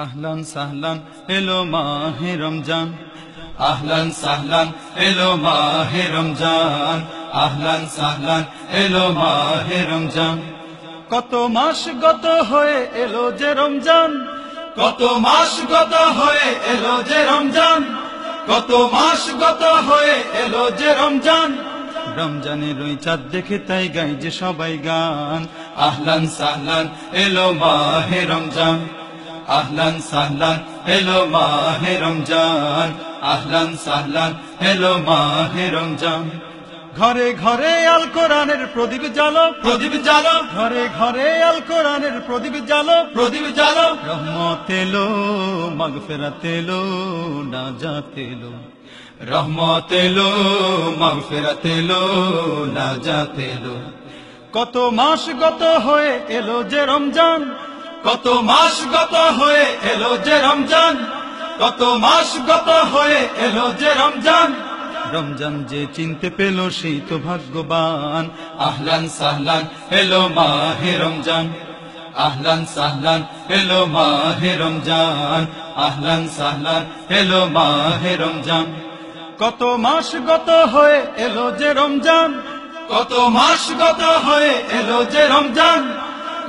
আহলান সাহলান এলো মাহে রমজান, আহলান সাহলান এলো মাহে রমজান, আহলান সাহলান এলো মাহে রমজান। কত মাস গত হয়ে এলো যে রমজান, কত মাস গত হয়ে এলো যে রমজান, কত মাস গত হয়ে এলো যে রমজান। রমজানের ওই চাঁদ দেখে তাই গাই যে সবাই গান, আহলান সাহলান এলো মাহে রমজান, আহলান সাহলান এলো মাহে রমজান, আহলান সাহলান এলো মাহে রমজান। ঘরে ঘরে আল কোরআনের প্রদীপ জ্বালো, প্রদীপ জ্বালো, ঘরে ঘরে আল কোরআনের প্রদীপ জ্বালো, প্রদীপ জ্বালো। রহমত এলো, মাগফিরাত এলো, নাজাত এলো, রহমত এলো, মাগফিরাত এলো, নাজাত এলো। কত মাস গত হয়ে এলো যে রমজান, কত মাস গত হয়ে এলো যে রমজান, কত মাস গত হয়ে এলো যে রমজান। রমজান যে চিনতে পেল সেই তো ভাগ্যবান, আহলান সাহলান এলো মাহে রমজান, আহলান সাহলান এলো মাহে রমজান, আহলান সাহলান এলো মাহে রমজান। কত মাস গত হয়ে এলো যে রমজান, কত মাস গত হয়ে এলো যে রমজান,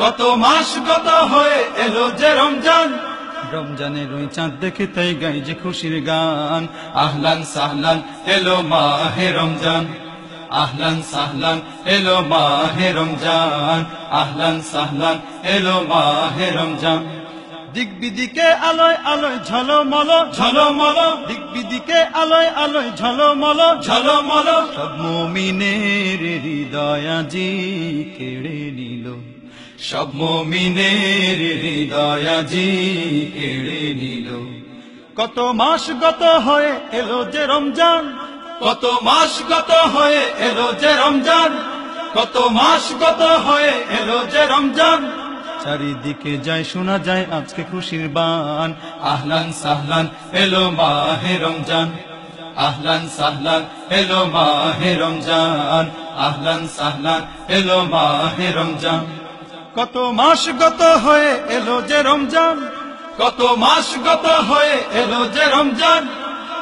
কত মাস গত হয়ে এলো যে রমজান। রমজানের ওই চাঁদ দেখে তাই গাই যে খুশির গান, আহলান সাহলান এলো মাহে রমজান, আহলান সাহলান এলো মাহে রমজান, আহলান সাহলান এলো মাহে রমজান। দিক বিদিকে আলোয় আলোয় ঝলমল, ঝলমল, দিক বিদিকে আলোয় আলোয় ঝলমল, ঝলমল। সব মুমিনের হৃদয় আজি কেড়ে নিল, সব মুমিনের হৃদয় আজি কেড়ে নিল। কত মাস গত হয়ে এলো যে রমজান, কত মাস গত হয়ে এলো যে রমজান, কত মাস গত হয়ে এলো যে রমজান। চারিদিকে যায় শোনা যায় আজকে খুশির বান, আহলান সাহলান এলো মাহে রমজান, আহলান সাহলান এলো মাহে রমজান, আহলান সাহলান এলো মাহে রমজান। কত মাস গত হয়ে এলো যে রমজান, কত মাস গত হয়ে এলো যে রমজান,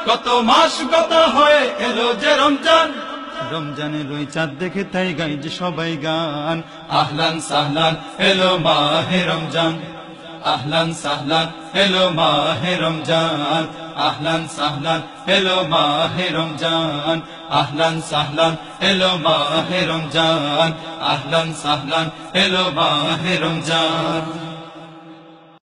কত মাস গত হয়ে এলো যে রমজান। রমজানের ওই চাঁদ দেখে তাই গাই যে সবাই গান, আহলান সাহলান এলো মাহে রমজান, আহলান সাহলান এলো মাহে রমজান, আহলান সাহলান এলো মাহে রমজান, আহলান সাহলান এলো মাহে রমজান, আহলান সাহলান এলো মাহে রমজান।